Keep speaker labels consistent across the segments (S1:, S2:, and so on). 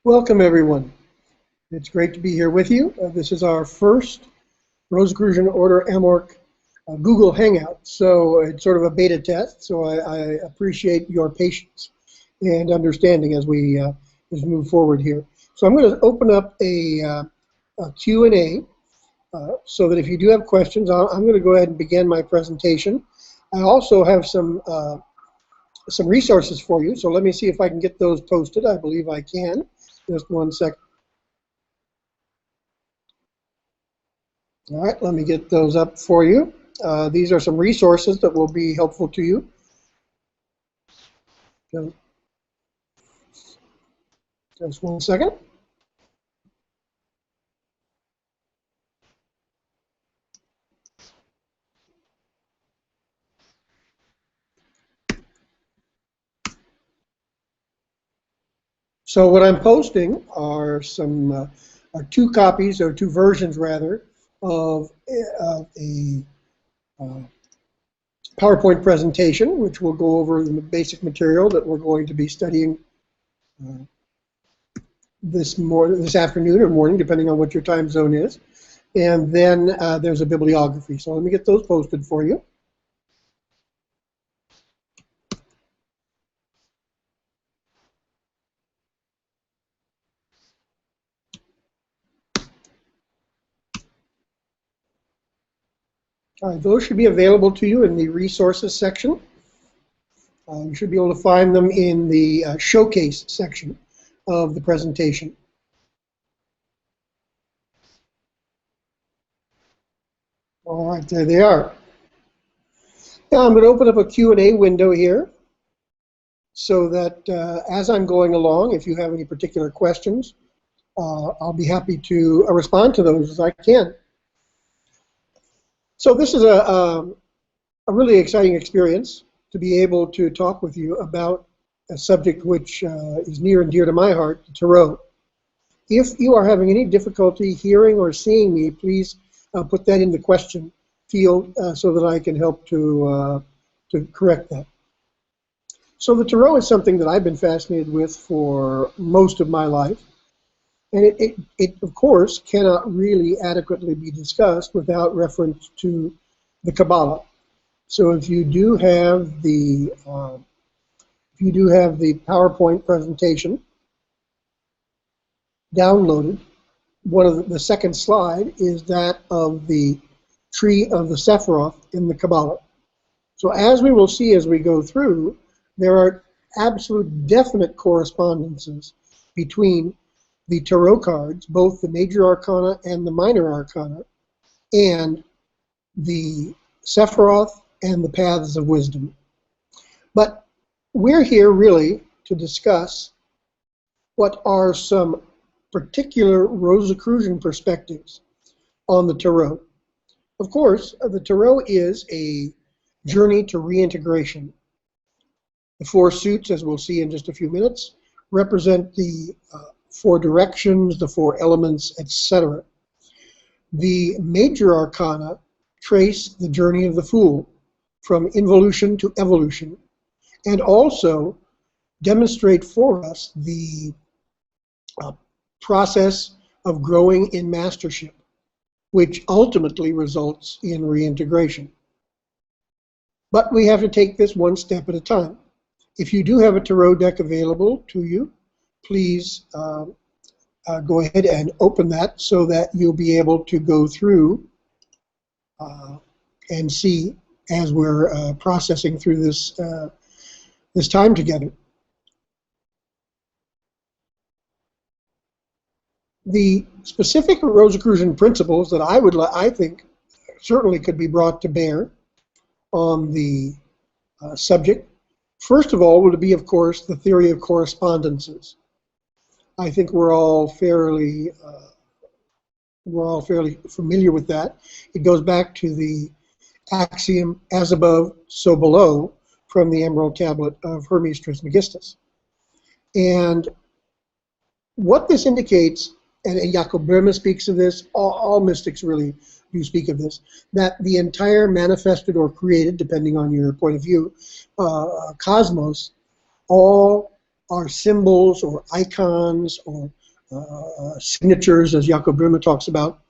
S1: Welcome, everyone. It's great to be here with you. This is our first Rosicrucian Order Amorc Google Hangout, so it's sort of a beta test, so I appreciate your patience and understanding as we move forward here. So I'm going to open up a Q&A so that if you do have questions, I'm going to go ahead and begin my presentation. I also have some resources for you, so let me see if I can get those posted. I believe I can. Just one second. All right, let me get those up for you. These are some resources that will be helpful to you. Just one second. So what I'm posting are two copies, or two versions rather, of a PowerPoint presentation, which will go over the basic material that we're going to be studying this afternoon or morning, depending on what your time zone is. And then there's a bibliography. So let me get those posted for you. All right, those should be available to you in the resources section. You should be able to find them in the showcase section of the presentation. All right, there they are. Now I'm going to open up a Q&A window here so that as I'm going along, if you have any particular questions, I'll be happy to respond to those as I can. So this is a really exciting experience to be able to talk with you about a subject which is near and dear to my heart, the Turo. If you are having any difficulty hearing or seeing me, please put that in the question field so that I can help to correct that. So the Turo is something that I've been fascinated with for most of my life. And it, of course, cannot really adequately be discussed without reference to the Kabbalah. So if you do have the PowerPoint presentation downloaded, one of the second slide is that of the tree of the Sephiroth in the Kabbalah. So as we will see as we go through, there are absolute definite correspondences between the Tarot cards, both the Major Arcana and the Minor Arcana, and the Sephiroth and the Paths of Wisdom. But we're here really to discuss what are some particular Rosicrucian perspectives on the Tarot. Of course, the Tarot is a journey to reintegration. The four suits, as we'll see in just a few minutes, represent the four directions, the four elements, etc. The Major Arcana trace the journey of the Fool from involution to evolution, and also demonstrate for us the process of growing in mastership, which ultimately results in reintegration. But we have to take this one step at a time. If you do have a Tarot deck available to you, please go ahead and open that so that you'll be able to go through and see as we're processing through this this time together. The specific Rosicrucian principles that I think certainly could be brought to bear on the subject, first of all, would be, of course, the theory of correspondences. I think we're all fairly familiar with that. It goes back to the axiom "as above, so below" from the Emerald Tablet of Hermes Trismegistus. And what this indicates, and Jacob Böhme speaks of this, all mystics really do speak of this, that the entire manifested or created, depending on your point of view, cosmos, all are symbols or icons or signatures, as Jakob Böhme talks about,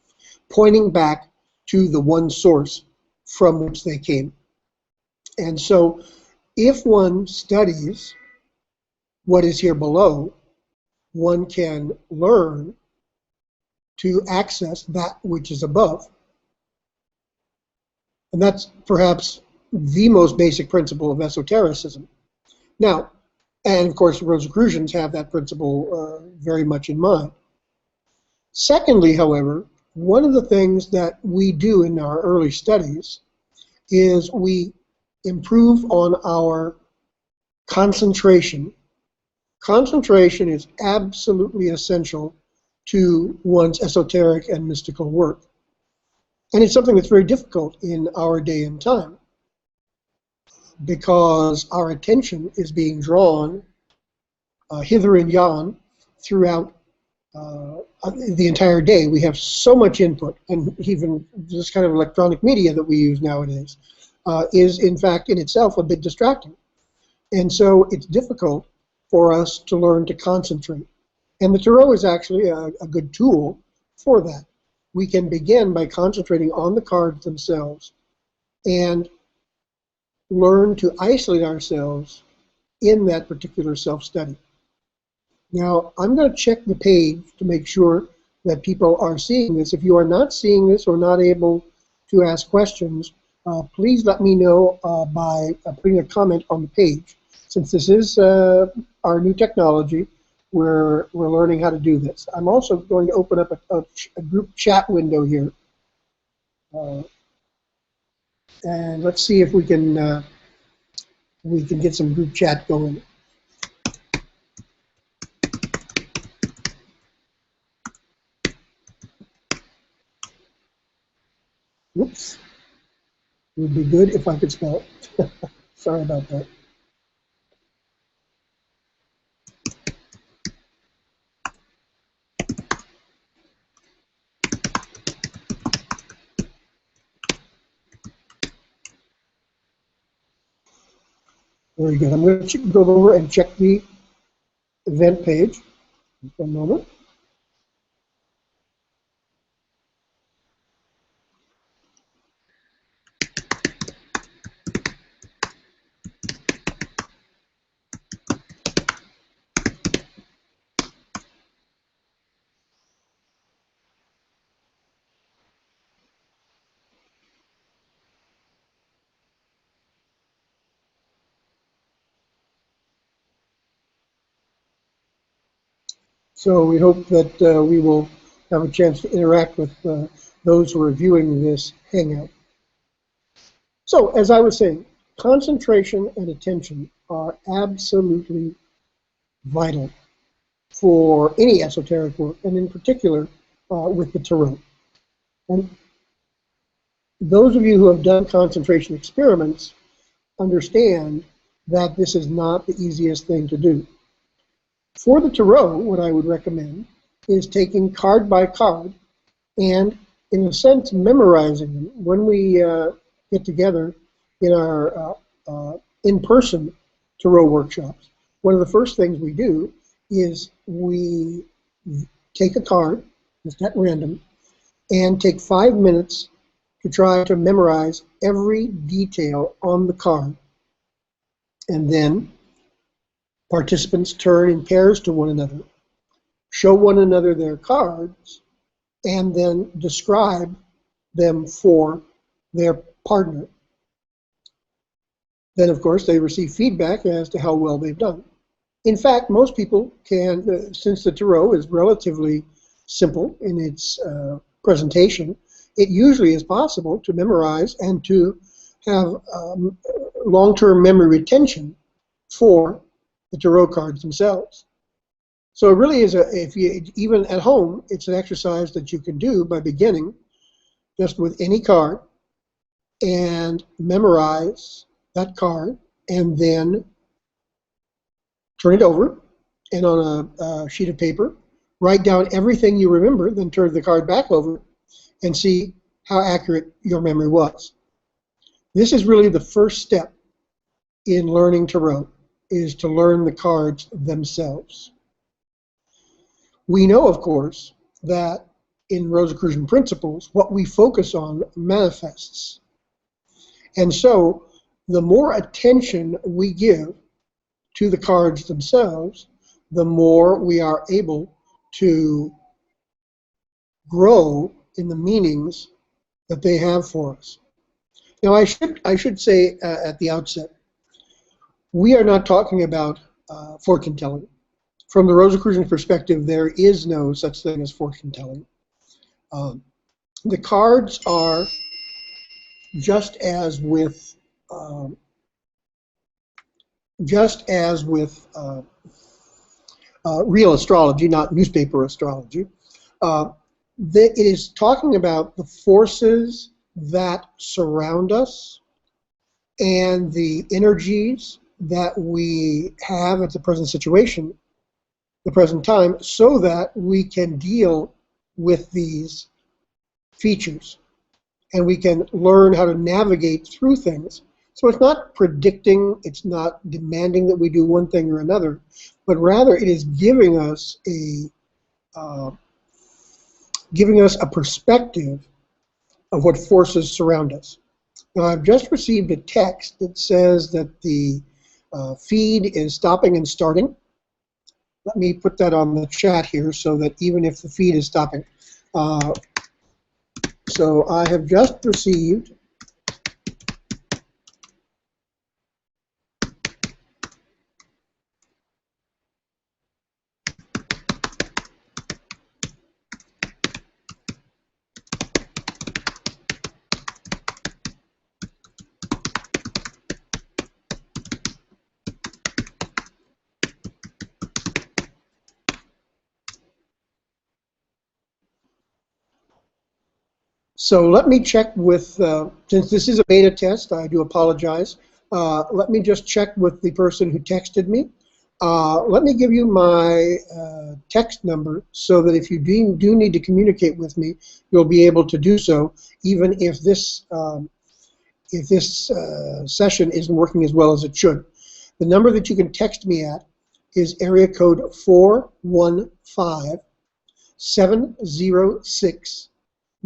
S1: pointing back to the one source from which they came. And so if one studies what is here below, one can learn to access that which is above. And that's perhaps the most basic principle of esotericism. Now, and of course, Rosicrucians have that principle very much in mind. Secondly, however, one of the things that we do in our early studies is we improve on our concentration. Concentration is absolutely essential to one's esoteric and mystical work. And it's something that's very difficult in our day and time, because our attention is being drawn hither and yon throughout the entire day. We have so much input, and even this kind of electronic media that we use nowadays is in fact in itself a bit distracting. And so it's difficult for us to learn to concentrate. And the Turo is actually a good tool for that. We can begin by concentrating on the cards themselves and learn to isolate ourselves in that particular self-study. Now, I'm going to check the page to make sure that people are seeing this. If you are not seeing this or not able to ask questions, please let me know by putting a comment on the page. Since this is our new technology, we're learning how to do this. I'm also going to open up a group chat window here. And let's see if we can get some group chat going. Whoops. It would be good if I could spell it. Sorry about that. Very good. I'm going to go over and check the event page. Just one moment. So we hope that we will have a chance to interact with those who are viewing this Hangout. So, as I was saying, concentration and attention are absolutely vital for any esoteric work, and in particular with the Tarot. And those of you who have done concentration experiments understand that this is not the easiest thing to do. For the Tarot, what I would recommend is taking card by card and, in a sense, memorizing them. When we get together in our in-person Tarot workshops, one of the first things we do is we take a card, just at random, and take 5 minutes to try to memorize every detail on the card. And then participants turn in pairs to one another, show one another their cards, and then describe them for their partner. Then, of course, they receive feedback as to how well they've done. In fact, most people can, since the Tarot is relatively simple in its presentation, it usually is possible to memorize and to have long-term memory retention for the Tarot cards themselves. So it really is, even at home, it's an exercise that you can do by beginning just with any card and memorize that card, and then turn it over, and on a sheet of paper, write down everything you remember, then turn the card back over and see how accurate your memory was. This is really the first step in learning Tarot. is to learn the cards themselves. We know, of course, that in Rosicrucian principles, what we focus on manifests. And so the more attention we give to the cards themselves, the more we are able to grow in the meanings that they have for us. Now, I should say at the outset, we are not talking about fortune telling. From the Rosicrucian perspective, there is no such thing as fortune telling. The cards are just as with real astrology, not newspaper astrology. It is talking about the forces that surround us and the energies that we have at the present situation, the present time, so that we can deal with these features and we can learn how to navigate through things. So it's not predicting, it's not demanding that we do one thing or another, but rather it is giving us a perspective of what forces surround us. Now, I've just received a text that says that the feed is stopping and starting. Let me put that on the chat here so that even if the feed is stopping. So I have just received So let me check with, since this is a beta test, I do apologize. Let me just check with the person who texted me. Let me give you my text number so that if you do need to communicate with me, you'll be able to do so, even if this session isn't working as well as it should. The number that you can text me at is area code 415-706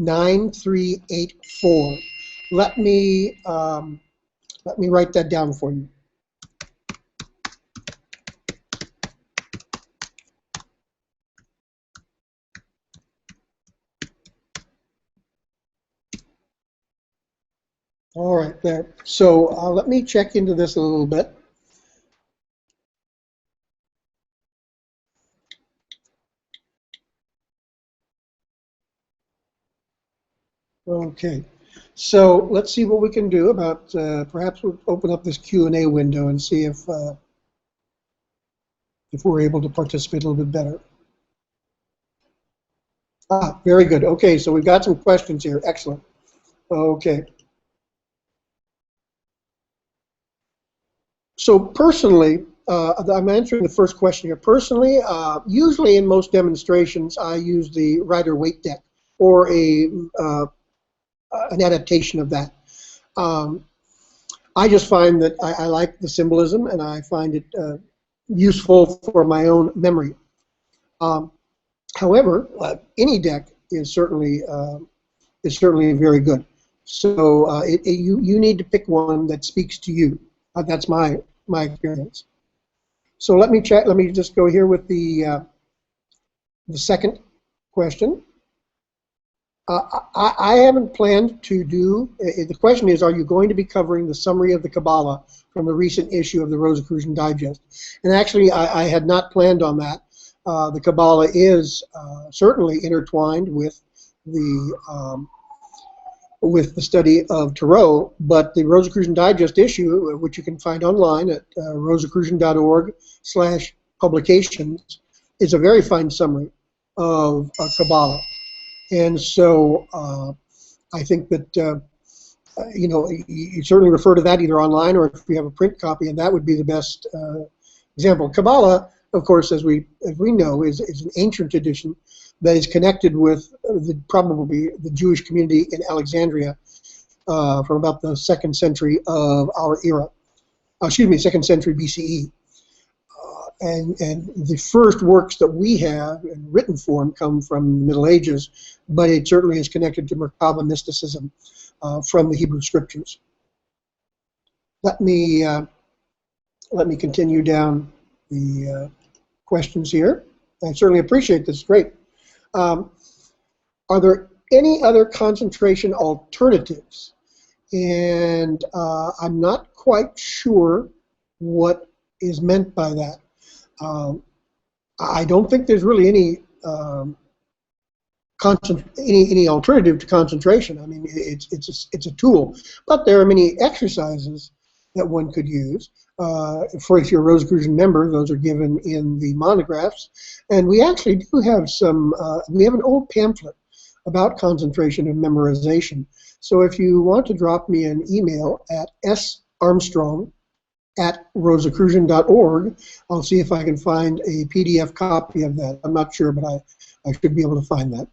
S1: 9384. Let me write that down for you. All right, there. So let me check into this a little bit. Okay, so let's see what we can do about, perhaps we'll open up this Q&A window and see if we're able to participate a little bit better. Ah, very good. Okay, so we've got some questions here. Excellent. Okay. So personally, I'm answering the first question here. Personally, usually in most demonstrations, I use the Rider-Waite deck or an adaptation of that. I just find that I like the symbolism and I find it useful for my own memory. However, any deck is certainly very good. So you need to pick one that speaks to you. That's my experience. So let me check. Let me just go here with the second question. I haven't planned to do, the question is, are you going to be covering the summary of the Kabbalah from the recent issue of the Rosicrucian Digest? And actually, I had not planned on that. The Kabbalah is certainly intertwined with the study of Turo, but the Rosicrucian Digest issue, which you can find online at rosicrucian.org/publications, is a very fine summary of Kabbalah. And so I think that you certainly refer to that either online or if you have a print copy, and that would be the best example. Kabbalah, of course, as we know, is an ancient tradition that is connected with probably the Jewish community in Alexandria from about the 2nd century of our era. Excuse me, 2nd century BCE. and the first works that we have in written form come from the Middle Ages, but it certainly is connected to Merkaba mysticism from the Hebrew Scriptures. Let me continue down the questions here. I certainly appreciate this. Great. Are there any other concentration alternatives? And I'm not quite sure what is meant by that. I don't think there's really any any alternative to concentration. I mean, it's a tool, but there are many exercises that one could use. For if you're a Rosicrucian member, those are given in the monographs, and we actually do have some. We have an old pamphlet about concentration and memorization. So if you want to drop me an email at sarmstrong@rosicrucian.org, I'll see if I can find a PDF copy of that. I'm not sure, but I should be able to find that.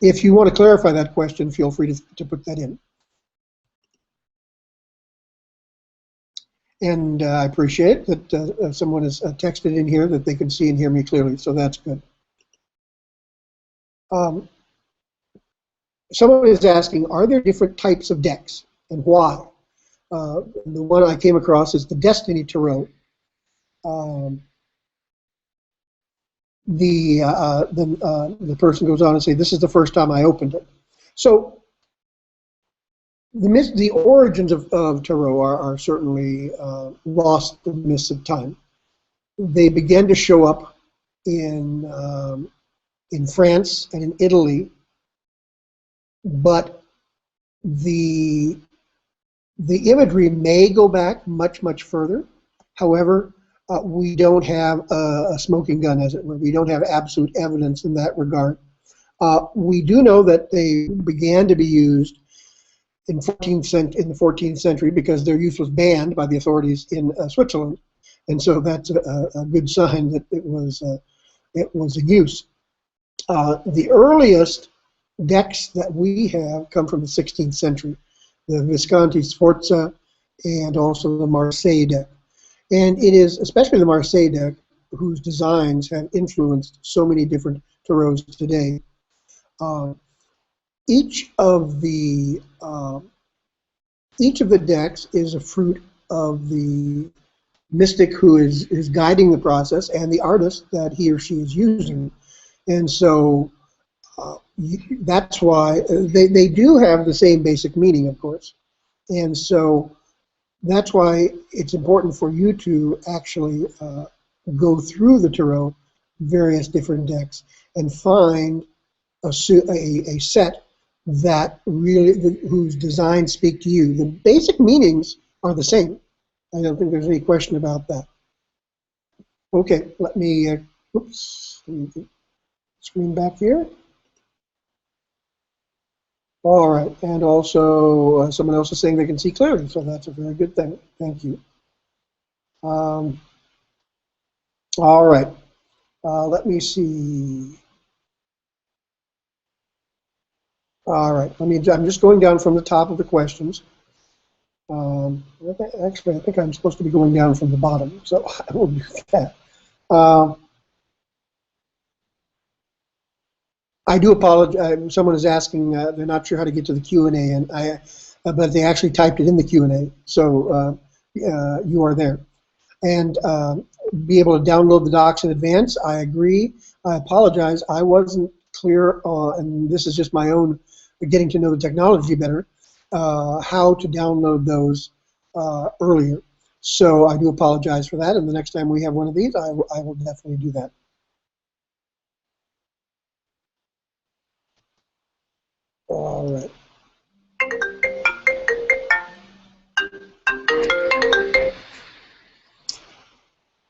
S1: If you want to clarify that question, feel free to put that in. And I appreciate that someone has texted in here that they can see and hear me clearly, so that's good. Someone is asking, are there different types of decks, and why? The one I came across is the Destiny Turo. The person goes on and say, this is the first time I opened it. So the origins of Turo are certainly lost in the mists of time. They began to show up in France and in Italy, but the imagery may go back much, much further. However, we don't have a smoking gun, as it were. We don't have absolute evidence in that regard. We do know that they began to be used in the 14th century because their use was banned by the authorities in Switzerland, and so that's a good sign that it was in use. The earliest decks that we have come from the 16th century, the Visconti Sforza and also the Marseille deck. And it is especially the Marseille deck whose designs have influenced so many different Turos today. Each of the decks is a fruit of the mystic who is guiding the process and the artist that he or she is using. And so that's why they do have the same basic meaning, of course. And so that's why it's important for you to actually go through the Tarot, various different decks, and find a set that really whose designs speak to you. The basic meanings are the same. I don't think there's any question about that. Okay, let me screen back here. All right, and also someone else is saying they can see clearly, so that's a very good thing. Thank you. All right, let me see. All right, I'm just going down from the top of the questions. Actually, I think I'm supposed to be going down from the bottom, so I will do that. I do apologize. Someone is asking; they're not sure how to get to the Q&A, but they actually typed it in the Q&A, so you are there. And be able to download the docs in advance. I agree. I apologize. I wasn't clear, and this is just my own getting to know the technology better, how to download those earlier. So I do apologize for that, and the next time we have one of these, I will definitely do that. All right.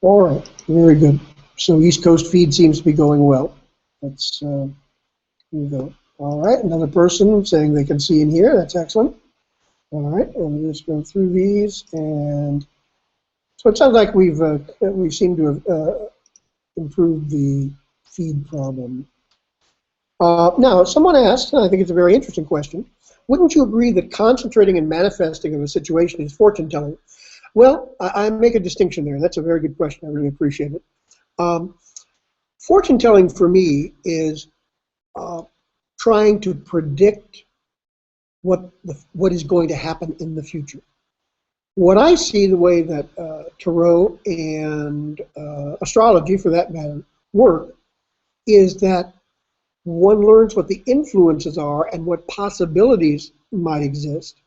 S1: All right, very good. So East Coast feed seems to be going well. Let's here we go. All right, another person saying they can see and hear. That's excellent. All right, and we'll just go through these, and so it sounds like we seem to have improved the feed problem. Now, someone asked, and I think it's a very interesting question, wouldn't you agree that concentrating and manifesting of a situation is fortune telling? Well, I make a distinction there. That's a very good question. I really appreciate it. Fortune telling for me is trying to predict what is going to happen in the future. What I see, the way that Turo and astrology, for that matter, work, is that one learns what the influences are and what possibilities might exist,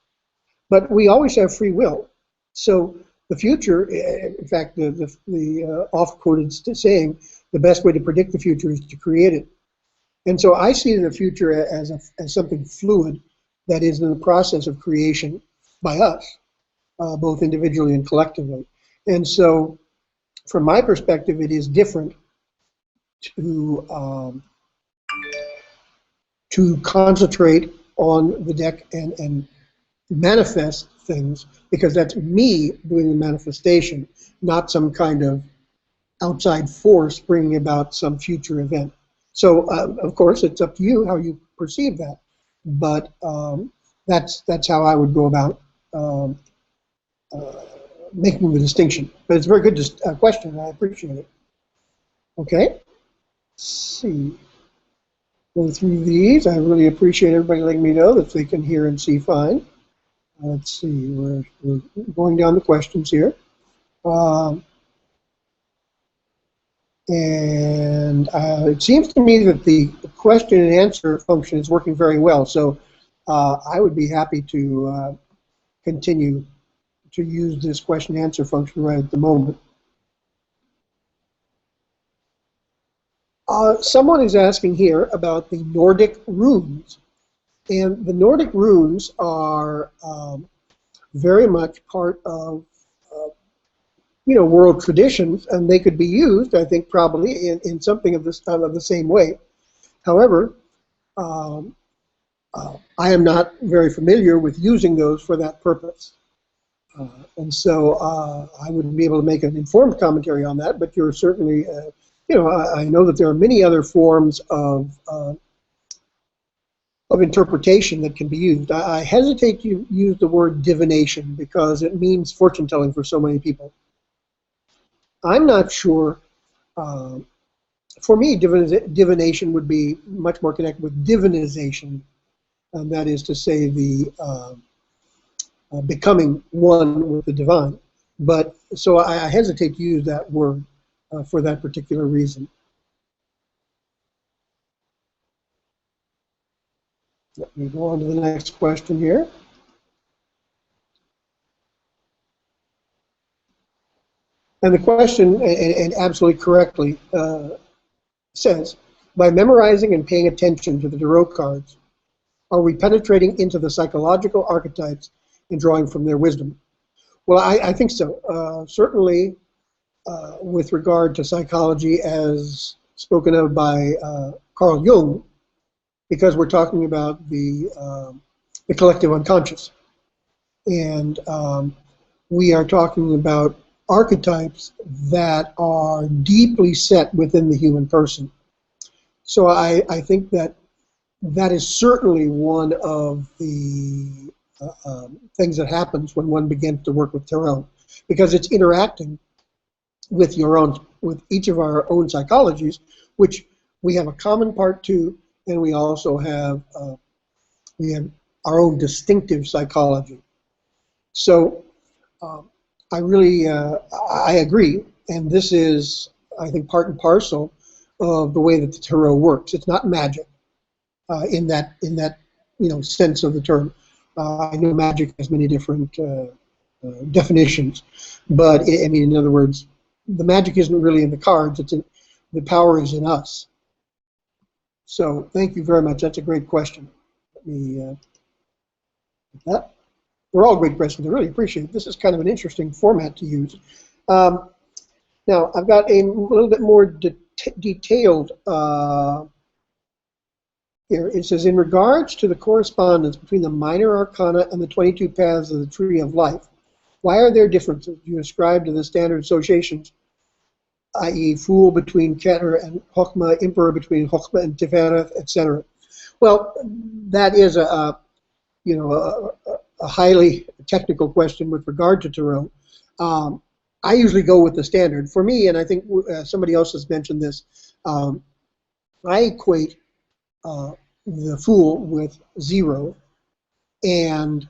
S1: but we always have free will. So the future, in fact, the oft-quoted saying, the best way to predict the future is to create it. And so I see the future as something fluid that is in the process of creation by us, both individually and collectively. And so from my perspective, it is different to concentrate on the deck and manifest things, because that's me doing the manifestation, not some kind of outside force bringing about some future event. So, of course, it's up to you how you perceive that, but that's how I would go about making the distinction. But it's a very good question, and I appreciate it. Okay, let's see. Going through these, I really appreciate everybody letting me know that they can hear and see fine. Let's see, we're going down the questions here. And it seems to me that the question and answer function is working very well. So I would be happy to continue to use this question and answer function right at the moment. Someone is asking here about the Nordic Runes. And the Nordic Runes are very much part of world traditions, and they could be used, I think, probably in something of this of the same way. However, I am not very familiar with using those for that purpose. And so I wouldn't be able to make an informed commentary on that, but you're certainly, I know that there are many other forms of interpretation that can be used. I hesitate to use the word divination because it means fortune telling for so many people. I'm not sure. For me, divination would be much more connected with divinization, and that is to say the becoming one with the divine. But so I hesitate to use that word for that particular reason. Let me go on to the next question here. And the question, and absolutely correctly, says, by memorizing and paying attention to the tarot cards, are we penetrating into the psychological archetypes and drawing from their wisdom? Well, I think so. Certainly, with regard to psychology as spoken of by Carl Jung, because we're talking about the collective unconscious. And we are talking about archetypes that are deeply set within the human person. So I think that is certainly one of the things that happens when one begins to work with tarot, because it's interacting with with each of our own psychologies, which we have a common part to, and we also have our own distinctive psychology. So I really I agree, and this is, I think, part and parcel of the way that the tarot works. It's not magic in that sense of the term. I know magic has many different definitions, but I mean, in other words, the magic isn't really in the cards. The power is in us. So thank you very much. That's a great question. Let me that. They're all great questions. I really appreciate it. This is kind of an interesting format to use. Now, I've got a little bit more detailed here. It says, in regards to the correspondence between the minor arcana and the 22 paths of the tree of life, why are there differences? You ascribe to the standard associations, i.e. fool between Keter and Chokhmah, emperor between Chokhmah and Tifereth, etc. Well, that is a highly technical question with regard to tarot. I usually go with the standard. For me, and I think somebody else has mentioned this, I equate the Fool with 0 and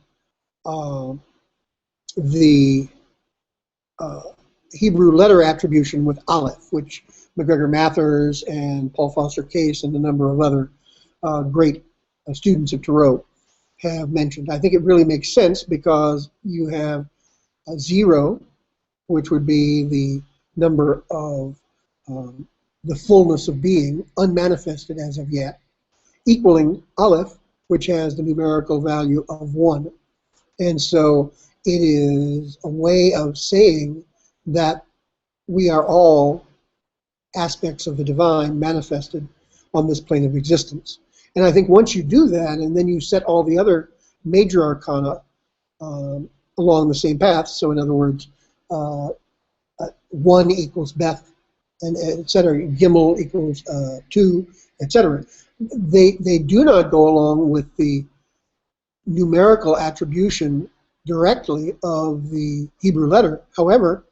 S1: the Hebrew letter attribution with Aleph, which MacGregor Mathers and Paul Foster Case and a number of other great students of Turo have mentioned. I think it really makes sense because you have a 0, which would be the number of the fullness of being, unmanifested as of yet, equaling Aleph, which has the numerical value of 1. And so it is a way of saying that we are all aspects of the divine manifested on this plane of existence. And I think once you do that, and then you set all the other major arcana along the same path, so in other words, 1 equals Beth, and et cetera, Gimel equals 2, et cetera. They do not go along with the numerical attribution directly of the Hebrew letter. However,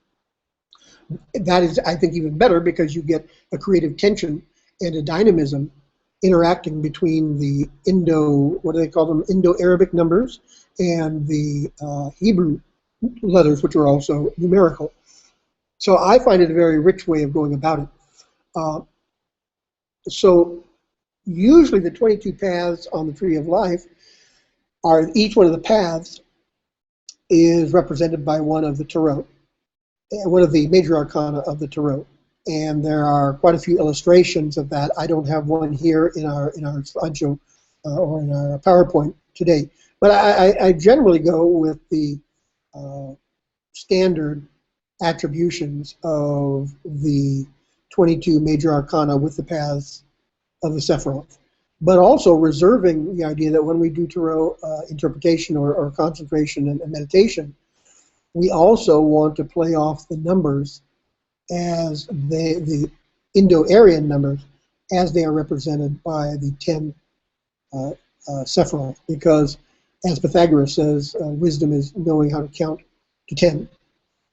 S1: that is, I think, even better because you get a creative tension and a dynamism interacting between the Indo-Arabic numbers and the Hebrew letters, which are also numerical. So I find it a very rich way of going about it. So usually the 22 paths on the Tree of Life are, each one of the paths is represented by one of the Turo, one of the major arcana of the Turo. And there are quite a few illustrations of that. I don't have one here in our slideshow or in our PowerPoint today. But I generally go with the standard attributions of the 22 major arcana with the paths of the Sephiroth, but also reserving the idea that when we do Turo interpretation or concentration and meditation, we also want to play off the numbers as the Indo-Aryan numbers as they are represented by the 10 Sephiroth, because as Pythagoras says, wisdom is knowing how to count to 10.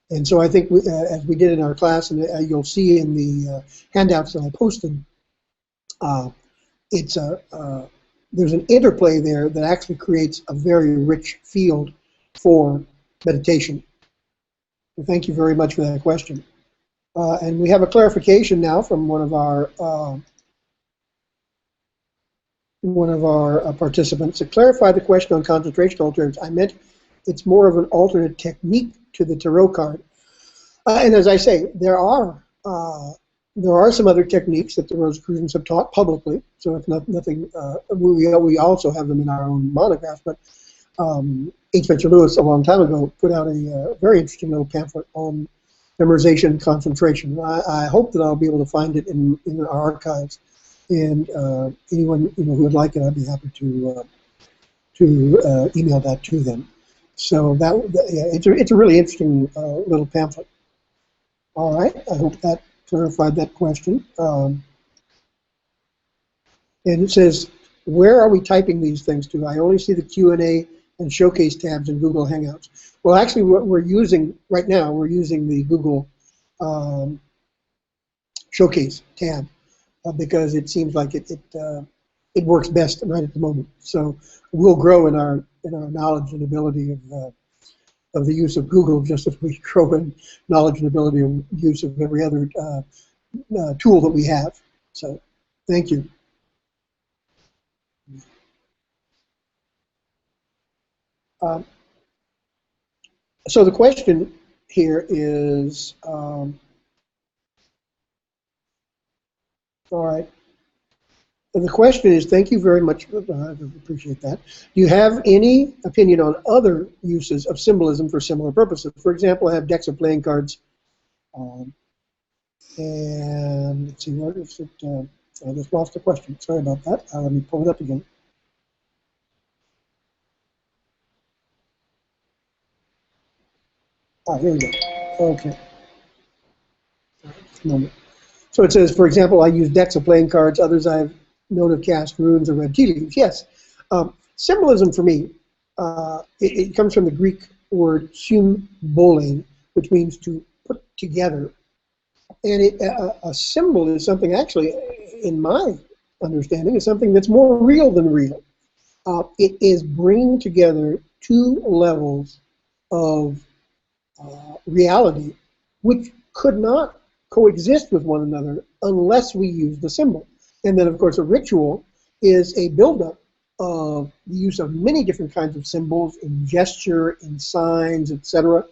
S1: And so I think, as we did in our class, and you'll see in the handouts that I posted, there's an interplay there that actually creates a very rich field for meditation. So thank you very much for that question. And we have a clarification now from one of our participants. To clarify the question on concentration alternatives, I meant it's more of an alternate technique to the tarot card. And as I say, there are some other techniques that the Rosicrucians have taught publicly, so it's nothing. We also have them in our own monograph, but H. Spencer Lewis a long time ago put out a very interesting little pamphlet on memorization and concentration. I hope that I'll be able to find it in our archives, and anyone who would like it, I'd be happy to email that to them. So it's a really interesting little pamphlet. All right, I hope that clarified that question. And it says, where are we typing these things to? I only see the Q&A and showcase tabs in Google Hangouts. Well, actually, what we're using right now, we're using the Google showcase tab because it seems like it works best right at the moment. So we'll grow in our knowledge and ability of the use of Google, just as we grow in knowledge and ability and use of every other tool that we have. So, thank you. So the question here is, all right. And the question is, thank you very much, I appreciate that. Do you have any opinion on other uses of symbolism for similar purposes? For example, I have decks of playing cards, and let's see, where is it? I just lost the question, sorry about that. Let me pull it up again. Here we go, okay. Just a moment. So it says, for example, I use decks of playing cards, others I've known of cast runes or read tea leaves. Yes, symbolism for me, it comes from the Greek word symbole, which means to put together. And a symbol is something, actually, in my understanding, is something that's more real than real. It is bringing together two levels of reality which could not coexist with one another unless we use the symbol. And then, of course, a ritual is a buildup of the use of many different kinds of symbols in gesture, in signs, etc.,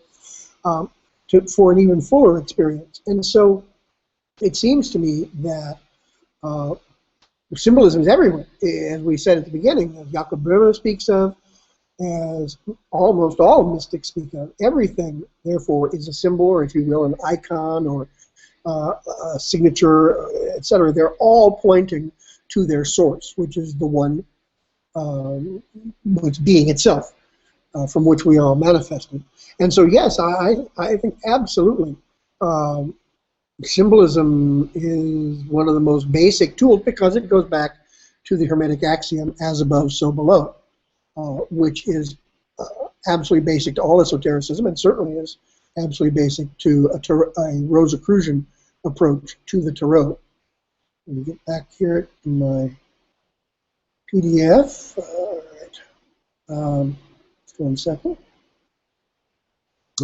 S1: for an even fuller experience. And so it seems to me that symbolism is everywhere. As we said at the beginning, as Jakob Böhme speaks of, as almost all mystics speak of, everything, therefore, is a symbol, or if you will, an icon, or a signature, etc. They're all pointing to their source, which is the one, which being itself, from which we are all manifested. And so, yes, I think absolutely symbolism is one of the most basic tools, because it goes back to the Hermetic axiom, as above, so below, which is absolutely basic to all esotericism, and certainly is absolutely basic to a Rosicrucian approach to the Turo. Let me get back here in my PDF. All right. Just 1 second.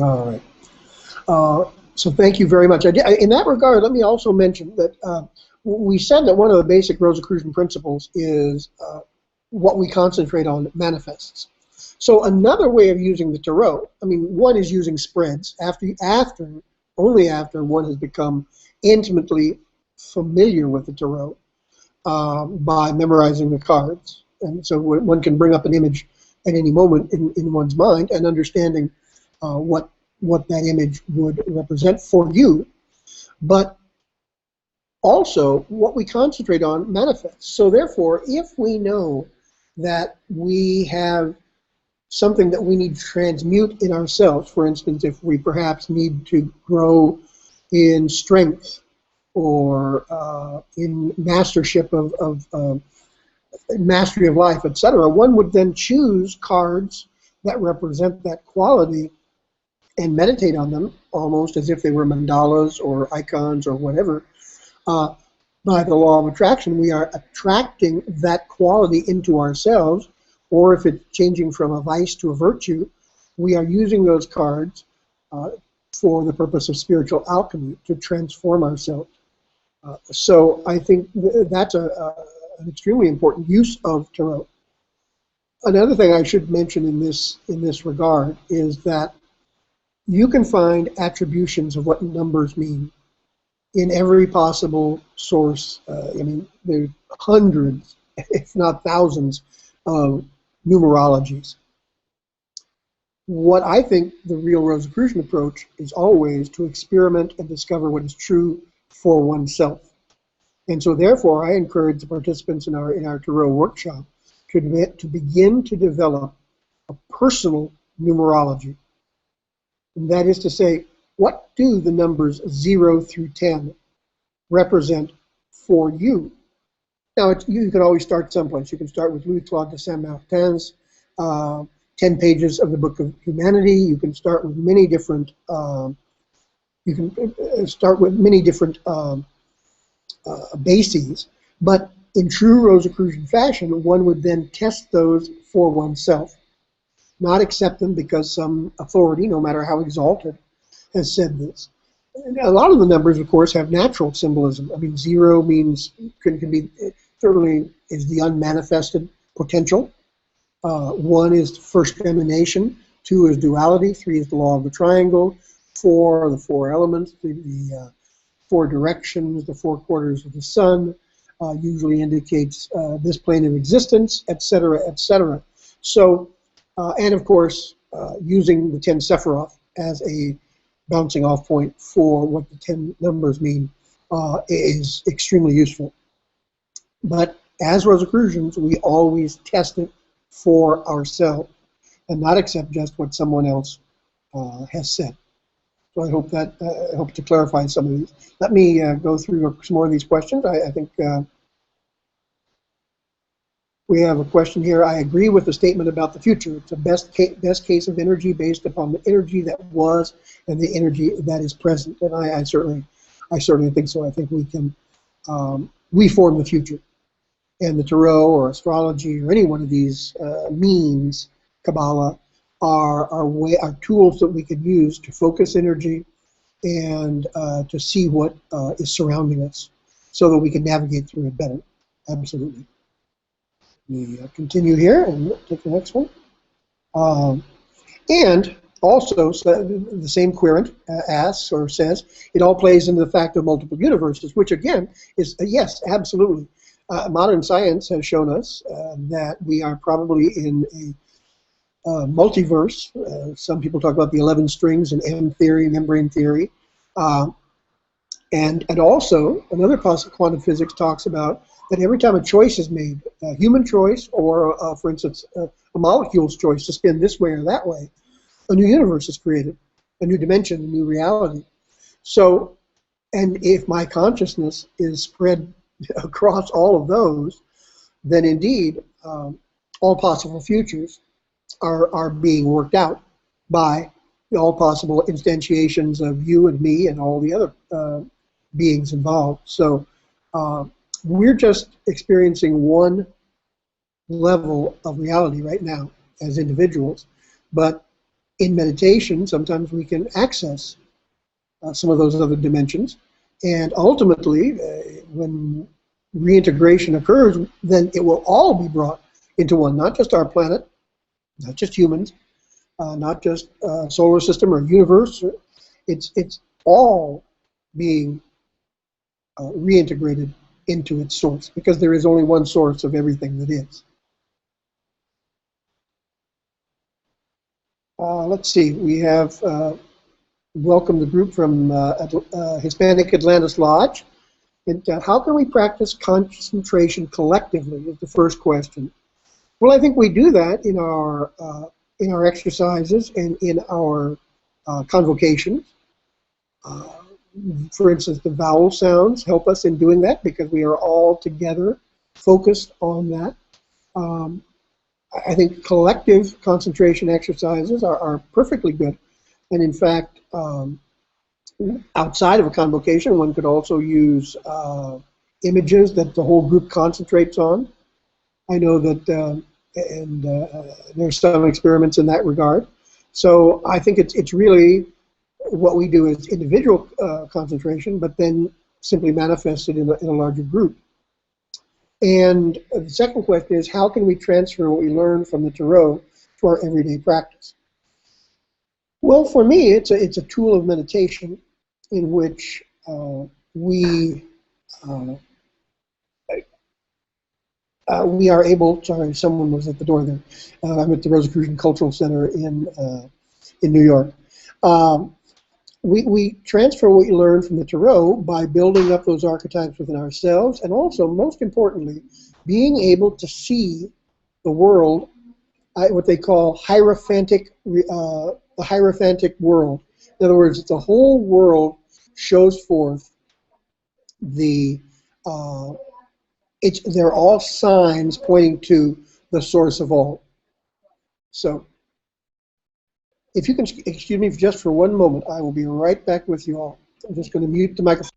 S1: All right. So thank you very much. In that regard, let me also mention that we said that one of the basic Rosicrucian principles is what we concentrate on manifests. So another way of using the Turo, I mean, one is using spreads only after one has become intimately familiar with the Turo by memorizing the cards. And so one can bring up an image at any moment in one's mind, and understanding what that image would represent for you. But also, what we concentrate on manifests. So therefore, if we know that we have something that we need to transmute in ourselves, for instance, if we perhaps need to grow in strength or in mastership of mastery of life, etc., one would then choose cards that represent that quality and meditate on them almost as if they were mandalas or icons or whatever. By the law of attraction, we are attracting that quality into ourselves, or if it's changing from a vice to a virtue, we are using those cards for the purpose of spiritual alchemy, to transform ourselves. So I think that's an extremely important use of Tarot. Another thing I should mention in this regard is that you can find attributions of what numbers mean in every possible source. I mean, there's hundreds, if not thousands, of numerologies. What I think the real Rosicrucian approach is always to experiment and discover what is true for oneself. And so therefore, I encourage the participants in our Turo workshop to begin to develop a personal numerology. And that is to say, what do the numbers 0 through 10 represent for you? Now, you can always start someplace. You can start with Louis-Claude de Saint-Martin's 10 pages of the Book of Humanity. You can start with many different. Bases, but in true Rosicrucian fashion, one would then test those for oneself, not accept them because some authority, no matter how exalted, has said this. And a lot of the numbers, of course, have natural symbolism. I mean, 0 means can be certainly is the unmanifested potential. 1 is first emanation. 2 is duality. 3 is the law of the triangle. 4 are the 4 elements. The 4 directions, the 4 quarters of the sun, usually indicates this plane of existence, etc., etc. So, and of course, using the 10 Sephiroth as a bouncing off point for what the 10 numbers mean is extremely useful. But as Rosicrucians, we always test it for ourselves and not accept just what someone else has said. So I hope that helps to clarify some of these. Let me go through some more of these questions. I think We have a question here. I agree with the statement about the future. It's a best case of energy based upon the energy that was and the energy that is present. And I certainly think so. I think we can we form the future. And the Turo or astrology or any one of these means, Kabbalah, are tools that we can use to focus energy and to see what is surrounding us so that we can navigate through it better. Absolutely. We continue here and take the next one. And also, so the same querent asks or says, it all plays into the fact of multiple universes, which again is, yes, absolutely. Modern science has shown us that we are probably in a multiverse. Some people talk about the 11 strings and M theory, membrane theory. And also, another quantum physics talks about that every time a choice is made, a human choice or, for instance, a molecule's choice to spin this way or that way, a new universe is created, a new dimension, a new reality. So, and if my consciousness is spread across all of those, then indeed all possible futures are being worked out by all possible instantiations of you and me and all the other beings involved. So we're just experiencing one level of reality right now as individuals, but in meditation sometimes we can access some of those other dimensions, and ultimately when reintegration occurs, then it will all be brought into one, not just our planet, not just humans, not just solar system or universe. It's all being reintegrated into its source, because there is only one source of everything that is. Let's see, we have welcomed the group from Hispanic Atlantis Lodge. And, how can we practice concentration collectively is the first question. Well, I think we do that in our exercises and in our convocations. For instance, the vowel sounds help us in doing that because we are all together focused on that. I think collective concentration exercises are perfectly good. And in fact, outside of a convocation, one could also use images that the whole group concentrates on. I know that, there's some experiments in that regard. So I think it's really what we do is individual concentration, but then simply manifested in a larger group. And the second question is, how can we transfer what we learn from the Turo to our everyday practice? Well, for me, it's a tool of meditation in which we are able. Sorry, someone was at the door there. I'm at the Rosicrucian Cultural Center in New York. We transfer what you learn from the Turo by building up those archetypes within ourselves, and also, most importantly, being able to see the world, what they call hierophantic, the hierophantic world. In other words, the whole world shows forth the, they're all signs pointing to the source of all. So, if you can excuse me just for one moment, I will be right back with you all. I'm just going to mute the microphone.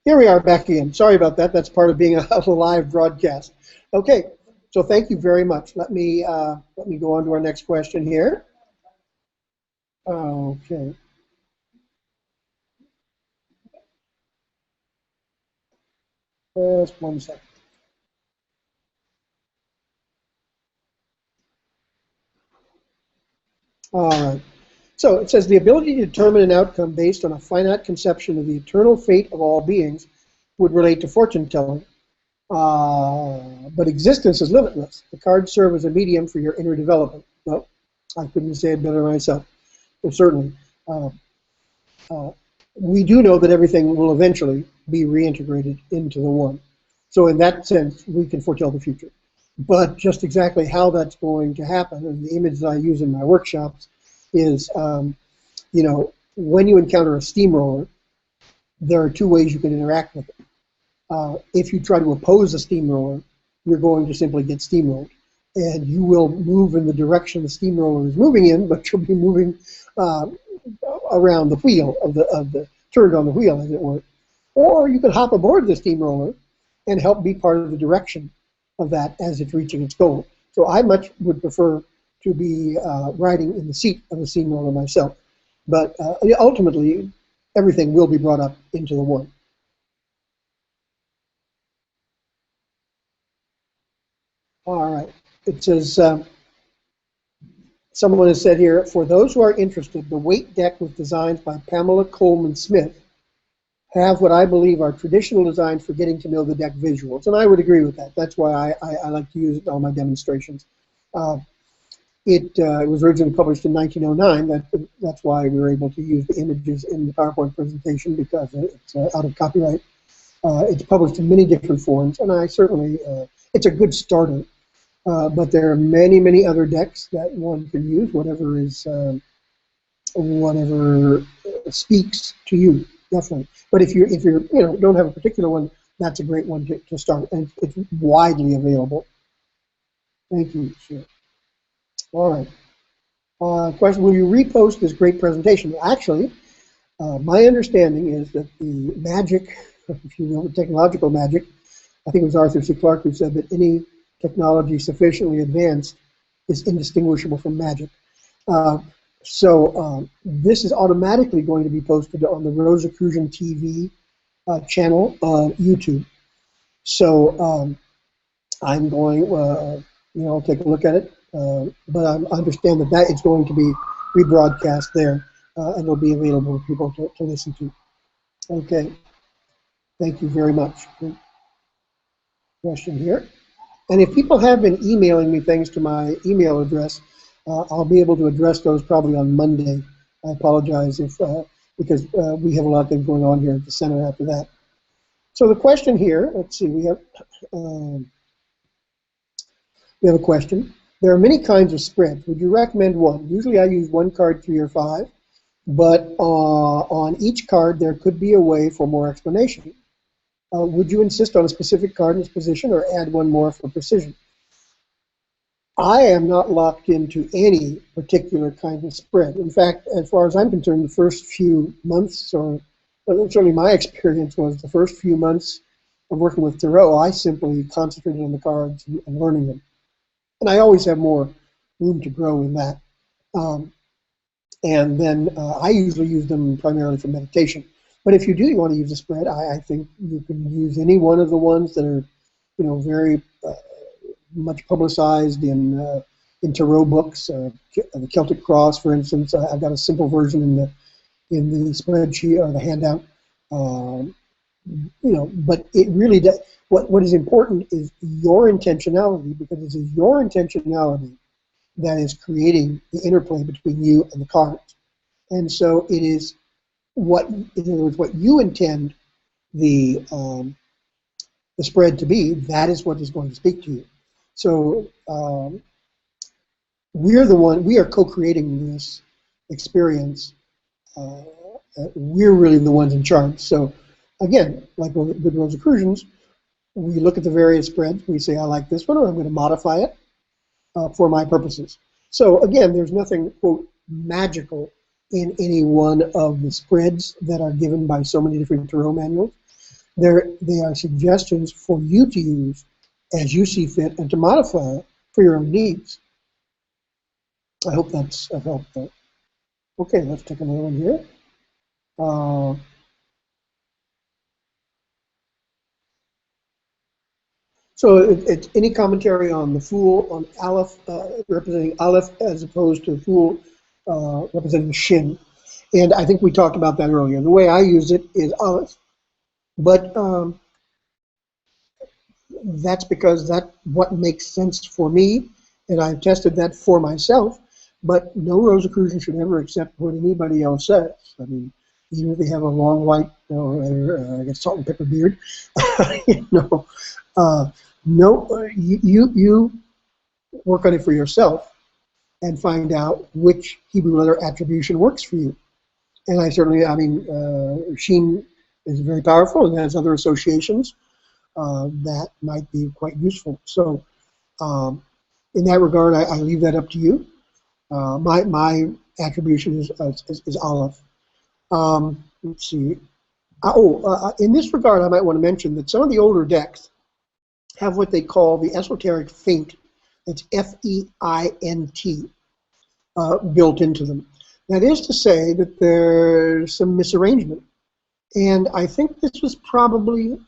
S1: Here we are back again. Sorry about that. That's part of being a live broadcast. Okay, so thank you very much. Let me go on to our next question here. Okay. Just 1 second. All right. So it says the ability to determine an outcome based on a finite conception of the eternal fate of all beings would relate to fortune telling. But existence is limitless. The cards serve as a medium for your inner development. Well, I couldn't say it better myself. Well, certainly. We do know that everything will eventually be reintegrated into the one. So in that sense, we can foretell the future. But just exactly how that's going to happen, and the image that I use in my workshops is, you know, when you encounter a steamroller, there are two ways you can interact with it. If you try to oppose a steamroller, you're going to simply get steamrolled. And you will move in the direction the steamroller is moving in, but you'll be moving around the wheel of the turned on the wheel, as it were. Or you could hop aboard the steamroller and help be part of the direction of that as it's reaching its goal. So I much would prefer to be riding in the seat of the steamroller myself. But ultimately, everything will be brought up into the one. All right. It says, someone has said here, for those who are interested, the weight deck was designed by Pamela Coleman Smith have what I believe are traditional designs for getting to know the deck visuals. And I would agree with that. That's why I like to use it in all my demonstrations. It was originally published in 1909. That's why we were able to use the images in the PowerPoint presentation, because it's out of copyright. It's published in many different forms, and I certainly, it's a good starter. But there are many, many other decks that one can use, whatever speaks to you, definitely. But if you're don't have a particular one, that's a great one to start, and it's widely available. Thank you, sir. All right. Question: will you repost this great presentation? Actually, my understanding is that the magic, if you will, the technological magic, I think it was Arthur C. Clarke who said that any technology sufficiently advanced is indistinguishable from magic. So this is automatically going to be posted on the Rosicrucian TV channel on YouTube. So I'm going, I'll take a look at it, but I understand that it's going to be rebroadcast there, and it'll be available for people to listen to. Okay, thank you very much. Good question here. And if people have been emailing me things to my email address, I'll be able to address those probably on Monday. I apologize because we have a lot of things going on here at the center after that. So the question here, let's see, we have a question. There are many kinds of spreads. Would you recommend one? Usually I use 1 card, 3 or 5, but on each card there could be a way for more explanation. Would you insist on a specific card in its position or add one more for precision? I am not locked into any particular kind of spread. In fact, as far as I'm concerned, the first few months, or certainly my experience was the first few months of working with Turo, I simply concentrated on the cards and learning them. And I always have more room to grow in that. And then I usually use them primarily for meditation. But if you do want to use a spread, I think you can use any one of the ones that are, very much publicized in Turo books. The Celtic Cross, for instance, I've got a simple version in the spreadsheet or the handout. But it really does. What is important is your intentionality, because it is your intentionality that is creating the interplay between you and the cards. And so it is in other words, what you intend the spread to be, that is what is going to speak to you. So we are co-creating this experience. We're really the ones in charge. So again, like with Rosicrucians, we look at the various spreads, we say, I like this one, or I'm going to modify it for my purposes. So again, there's nothing, quote, magical in any one of the spreads that are given by so many different Turo manuals. They are suggestions for you to use as you see fit and to modify for your own needs. I hope that's a help there. Okay, let's take another one here. So it's any commentary on the Fool, on Aleph, representing Aleph, as opposed to Fool representing Shin. And I think we talked about that earlier. The way I use it is Aleph. But that's because that's what makes sense for me, and I've tested that for myself. But no Rosicrucian should ever accept what anybody else says. I mean, even if they have a long white, I guess salt and pepper beard, no, you work on it for yourself and find out which Hebrew letter attribution works for you. And I certainly, Sheen is very powerful and has other associations that might be quite useful. So in that regard, I leave that up to you. My attribution is Aleph. Let's see. In this regard, I might want to mention that some of the older decks have what they call the esoteric feint. That's F-E-I-N-T built into them. That is to say that there's some misarrangement. And I think this was probably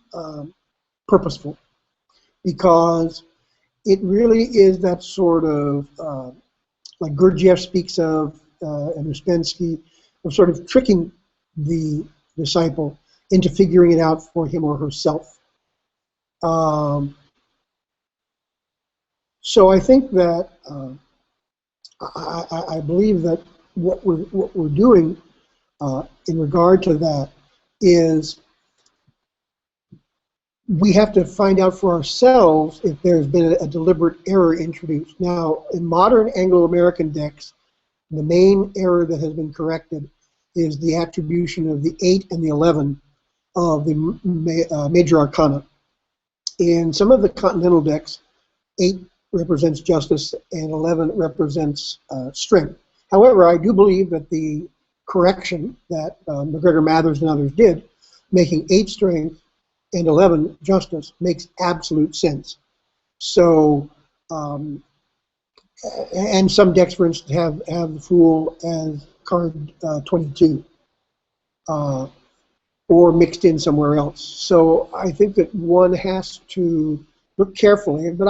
S1: purposeful, because it really is that sort of, like Gurdjieff speaks of, and Uspensky, of sort of tricking the disciple into figuring it out for him or herself. So I think that I believe that what we're doing in regard to that is we have to find out for ourselves if there's been a deliberate error introduced. Now, in modern Anglo-American decks, the main error that has been corrected is the attribution of the 8 and the 11 of the Major Arcana. In some of the continental decks, 8 represents justice and 11 represents strength. However, I do believe that the correction that McGregor Mathers and others did, making 8 strength and 11 justice, makes absolute sense. So, and some decks, for instance, have the Fool as card 22, or mixed in somewhere else. So I think that one has to look carefully. But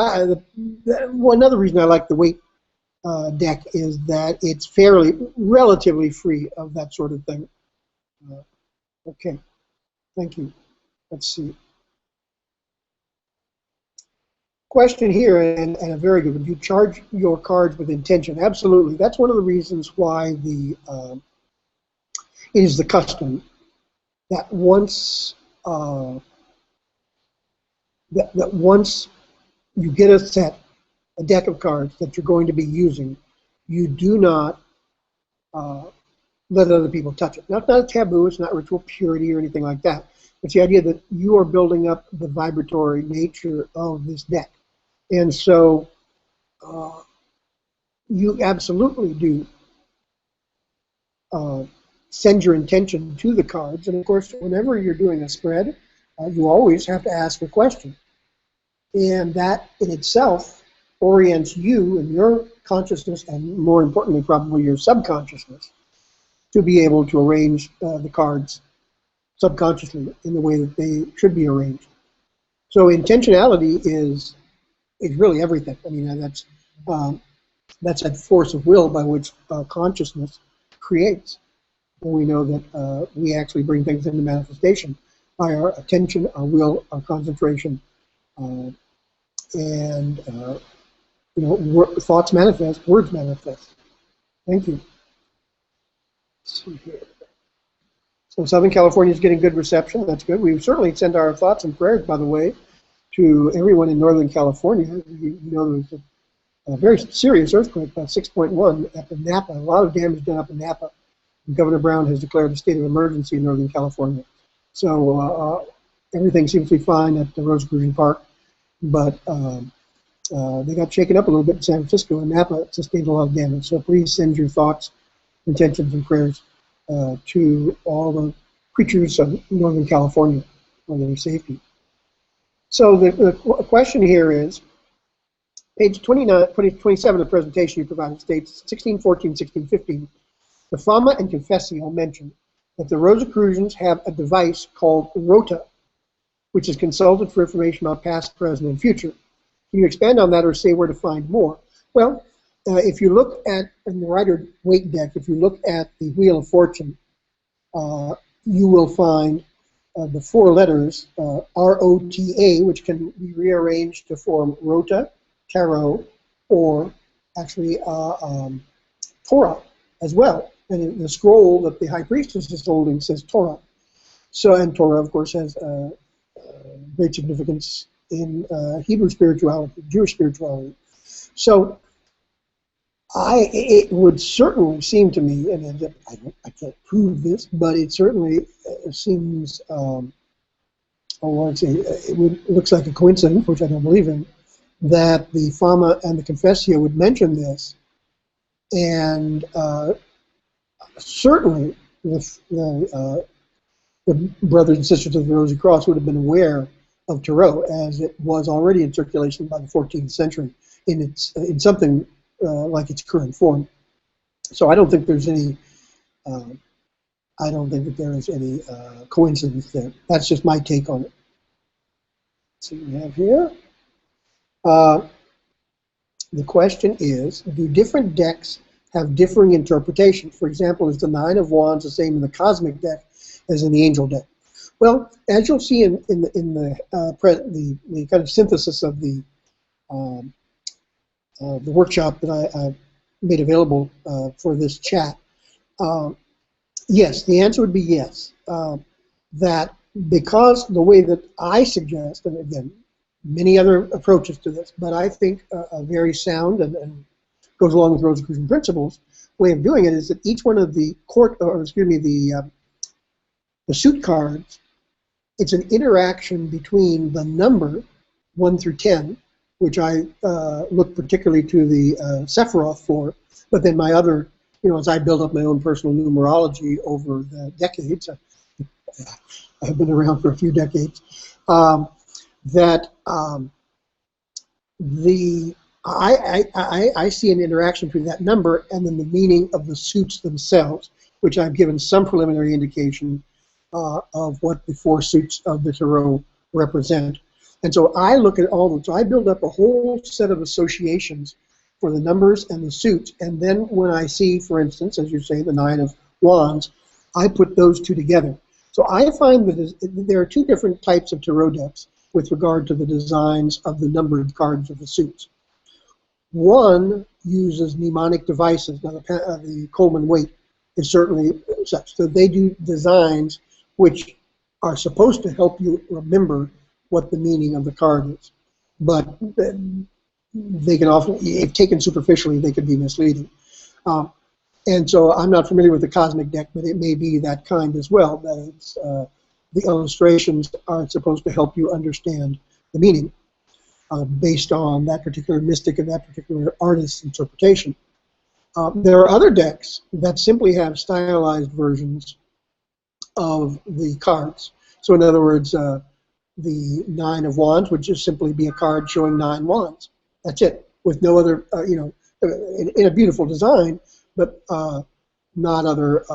S1: another reason I like the Weight deck is that it's relatively free of that sort of thing. Okay, thank you. Let's see. Question here, and a very good one. Do you charge your cards with intention? Absolutely. That's one of the reasons why it is the custom that once that once you get a deck of cards that you're going to be using, you do not let other people touch it. Now, it's not a taboo. It's not ritual purity or anything like that. It's the idea that you are building up the vibratory nature of this deck. And so you absolutely do send your intention to the cards. And of course, whenever you're doing a spread, you always have to ask a question. And that in itself orients you and your consciousness, and more importantly, probably your subconsciousness, to be able to arrange the cards subconsciously in the way that they should be arranged. So intentionality is really everything. I mean, that's that force of will by which consciousness creates. And we know that we actually bring things into manifestation by our attention, our will, our concentration, and thoughts manifest, words manifest. Thank you. Let's see here. So Southern California is getting good reception. That's good. We certainly send our thoughts and prayers, by the way, to everyone in Northern California. You know, there was a very serious earthquake, about 6.1 up in Napa. A lot of damage done up in Napa. And Governor Brown has declared a state of emergency in Northern California. So everything seems to be fine at the Rosicrucian Park, but they got shaken up a little bit in San Francisco, and Napa sustained a lot of damage. So please send your thoughts, intentions, and prayers to all the creatures of Northern California for their safety. So the question here is, page 27 of the presentation you provided states, 1614, 1615, the Fama and Confessio mention that the Rosicrucians have a device called Rota, which is consulted for information about past, present, and future. Can you expand on that or say where to find more? Well, if you look at, in the Rider-Waite deck, if you look at the Wheel of Fortune, you will find the four letters R-O-T-A, which can be rearranged to form Rota, Tarot, or actually Torah as well. And the scroll that the High Priestess is holding says Torah. So, and Torah, of course, has great significance in Hebrew spirituality, Jewish spirituality. So, it would certainly seem to me, and I can't prove this, but it certainly seems, it looks like a coincidence, which I don't believe in, that the Fama and the Confessio would mention this, and certainly the brothers and sisters of the Rosy Cross would have been aware of Turo, as it was already in circulation by the 14th century in something like its current form. So I don't think there's any. I don't think that there is any coincidence there. That's just my take on it. Let's see what we have here. The question is, do different decks have differing interpretations? For example, is the Nine of Wands the same in the cosmic deck as in the angel deck? Well, as you'll see in the kind of synthesis of the workshop that I made available for this chat, yes, the answer would be yes. That because the way that I suggest, and again, many other approaches to this, but I think a very sound and goes along with Rosicrucian principles way of doing it is that each one of the the suit cards, it's an interaction between the number 1 through 10, which I look particularly to the Sephiroth for, but then my other, as I build up my own personal numerology over the decades, I've been around for a few decades, I see an interaction between that number and then the meaning of the suits themselves, which I've given some preliminary indication of what the four suits of the Tarot represent. And so I look at all of them. So I build up a whole set of associations for the numbers and the suits. And then when I see, for instance, as you say, the Nine of Wands, I put those two together. So I find that there are two different types of Tarot decks with regard to the designs of the numbered cards of the suits. One uses mnemonic devices. Now, the Coleman weight is certainly such. So they do designs which are supposed to help you remember what the meaning of the card is. But they can often, if taken superficially, they can be misleading. And so I'm not familiar with the cosmic deck, but it may be that kind as well, that it's, the illustrations are supposed to help you understand the meaning based on that particular mystic and that particular artist's interpretation. There are other decks that simply have stylized versions of the cards. So in other words, the Nine of Wands would just simply be a card showing 9 wands. That's it, with no other, in a beautiful design, but not other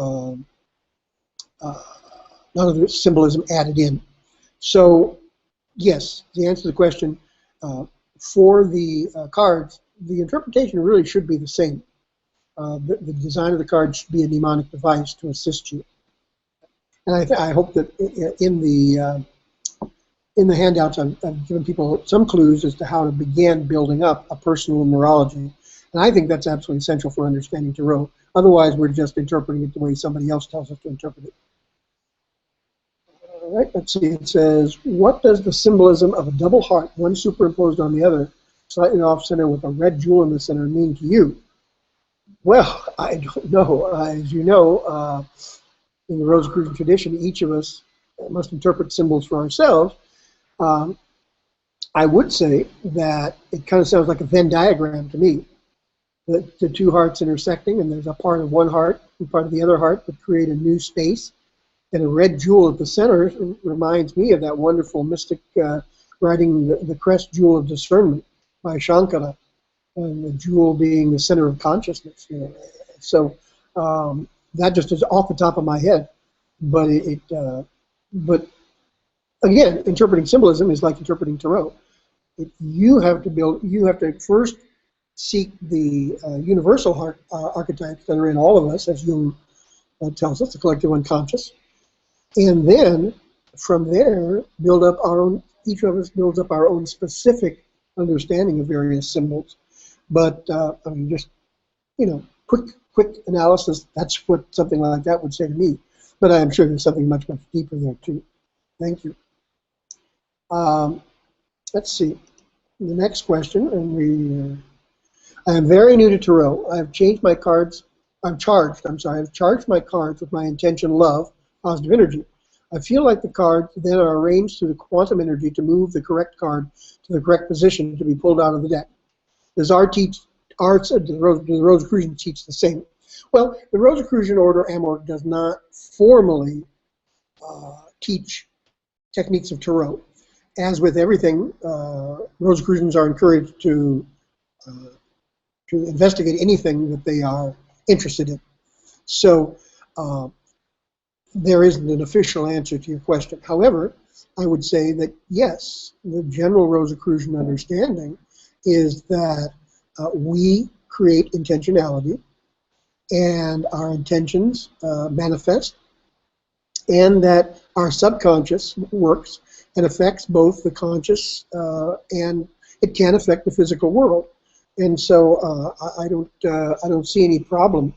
S1: symbolism added in. So yes, the answer to the question, for the cards, the interpretation really should be the same. The design of the card should be a mnemonic device to assist you. And I hope that in the handouts I've given people some clues as to how to begin building up a personal numerology. And I think that's absolutely essential for understanding Tarot. Otherwise, we're just interpreting it the way somebody else tells us to interpret it. All right, let's see. It says, what does the symbolism of a double heart, one superimposed on the other, slightly off-center with a red jewel in the center, mean to you? Well, I don't know. As you know, in the Rosicrucian tradition, each of us must interpret symbols for ourselves. I would say that it kind of sounds like a Venn diagram to me. The two hearts intersecting, and there's a part of one heart and part of the other heart that create a new space. And a red jewel at the center reminds me of that wonderful mystic writing, the crest jewel of discernment by Shankara, and the jewel being the center of consciousness. So that just is off the top of my head. But but again, interpreting symbolism is like interpreting Tarot. You have to first seek the universal heart archetypes that are in all of us, as Jung tells us, the collective unconscious. And then from there, build up our own. Each of us builds up our own specific understanding of various symbols. But I mean, just quick analysis. That's what something like that would say to me. But I'm sure there's something much deeper there too. Thank you. Let's see. The next question, and I am very new to Turo. I've changed my cards. I've charged my cards with my intention, love, positive energy. I feel like the cards then are arranged through the quantum energy to move the correct card to the correct position to be pulled out of the deck. Does the Rosicrucian teach the same? Well, the Rosicrucian order, Amor, does not formally teach techniques of Turo. As with everything, Rosicrucians are encouraged to investigate anything that they are interested in. So there isn't an official answer to your question. However, I would say that yes, the general Rosicrucian understanding is that we create intentionality, and our intentions manifest, and that our subconscious works and affects both the conscious and it can affect the physical world. And so I don't see any problem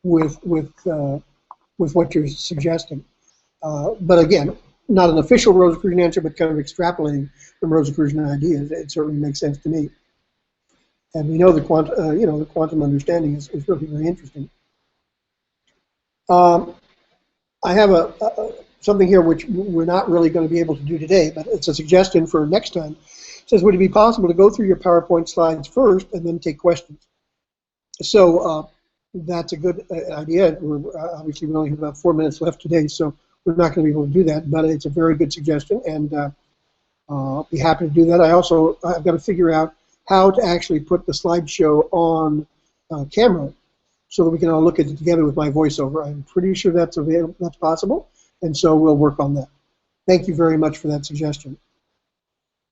S1: with what you're suggesting. But again, not an official Rosicrucian answer, but kind of extrapolating from Rosicrucian ideas. It certainly makes sense to me. And we know the quantum understanding is really very interesting. I have something here which we're not really going to be able to do today, but it's a suggestion for next time. It says, would it be possible to go through your PowerPoint slides first and then take questions? So that's a good idea. Obviously, we only have about 4 minutes left today, so we're not going to be able to do that, but it's a very good suggestion, and I'll be happy to do that. I've got to figure out how to actually put the slideshow on camera so that we can all look at it together with my voiceover. I'm pretty sure that's possible, and so we'll work on that. Thank you very much for that suggestion.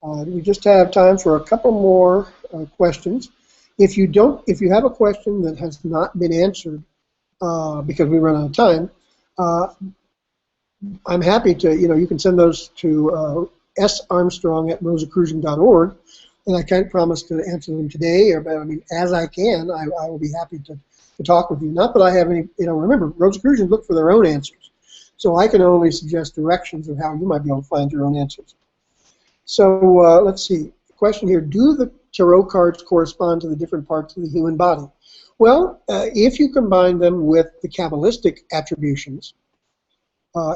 S1: We just have time for a couple more questions. If you have a question that has not been answered because we run out of time, I'm happy to, you can send those to sarmstrong@rosicrucian.org, and I can't promise to answer them today, but I mean, as I can, I will be happy to talk with you. Not that I have any, remember, Rosicrucians look for their own answers, so I can only suggest directions of how you might be able to find your own answers. So let's see, the question here, do the tarot cards correspond to the different parts of the human body? Well, if you combine them with the Kabbalistic attributions,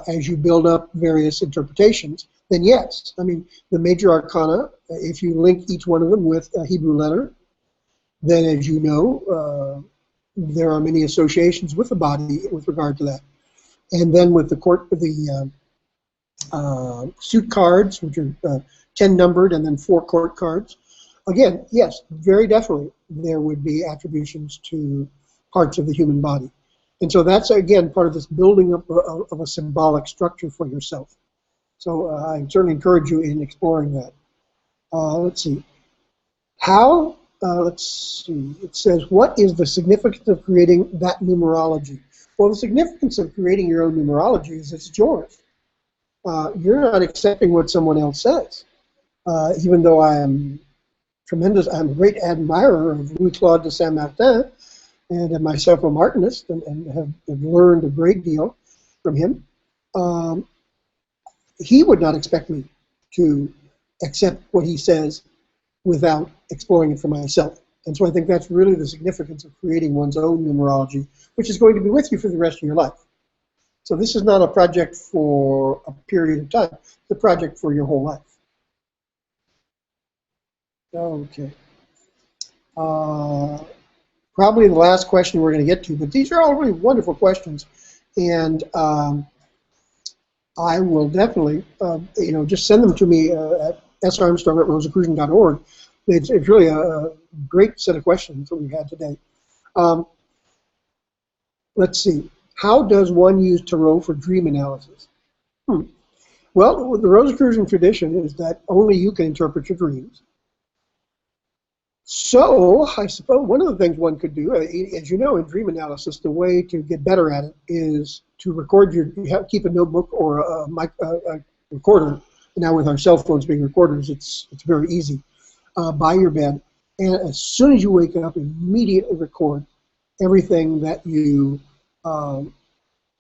S1: as you build up various interpretations, then yes. I mean, the Major Arcana, if you link each one of them with a Hebrew letter, then as you know, there are many associations with the body with regard to that. And then with the suit cards, which are 10 numbered, and then 4 court cards, again, yes, very definitely there would be attributions to parts of the human body. And so that's, again, part of this building up of a symbolic structure for yourself. So I certainly encourage you in exploring that. Let's see. Let's see. It says, what is the significance of creating that numerology? Well, the significance of creating your own numerology is it's yours. You're not accepting what someone else says. Even though I'm a great admirer of Louis-Claude de Saint-Martin, and am myself a Martinist, and have learned a great deal from him. He would not expect me to accept what he says without exploring it for myself. And so I think that's really the significance of creating one's own numerology, which is going to be with you for the rest of your life. So this is not a project for a period of time. It's a project for your whole life. Okay. Probably the last question we're going to get to, but these are all really wonderful questions, and I will definitely, just send them to me at sarmstrong@rosicrucian.org. It's really a great set of questions that we've had today. Let's see. How does one use Tarot for dream analysis? Well, the Rosicrucian tradition is that only you can interpret your dreams. So, I suppose one of the things one could do, as you know, in dream analysis, the way to get better at it is to record keep a notebook or a recorder. Now with our cell phones being recorders, it's very easy. By your bed, and as soon as you wake up, immediately record everything that you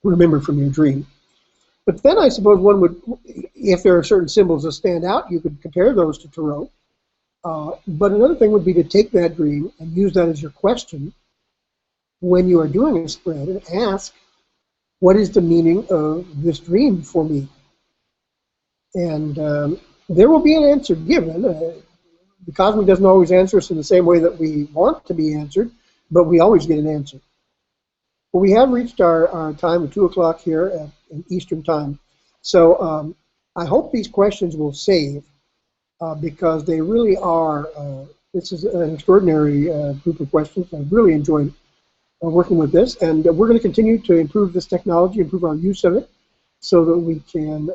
S1: remember from your dream. But then I suppose one would, if there are certain symbols that stand out, you could compare those to Turo. But another thing would be to take that dream and use that as your question when you are doing a spread and ask, what is the meaning of this dream for me? And there will be an answer given. The cosmic doesn't always answer us in the same way that we want to be answered, but we always get an answer. Well, we have reached our time of 2 o'clock here in Eastern time. So I hope these questions will save because they really are, this is an extraordinary group of questions. I've really enjoyed working with this, and we're going to continue to improve this technology, improve our use of it, so that we can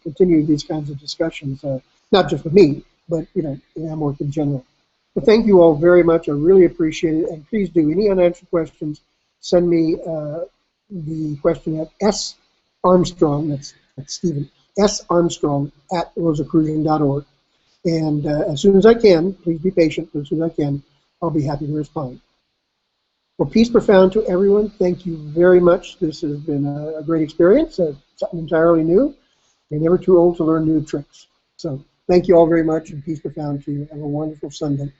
S1: continue these kinds of discussions, not just with me, but in AmWork in general. But thank you all very much. I really appreciate it, and please do any unanswered questions. Send me the question at S. Armstrong, that's Stephen, S. Armstrong at Rosicrucian.org. And as soon as I can, please be patient, but as soon as I can, I'll be happy to respond. Well, peace profound to everyone. Thank you very much. This has been a great experience, something entirely new. You're never too old to learn new tricks. So thank you all very much, and peace profound to you. Have a wonderful Sunday.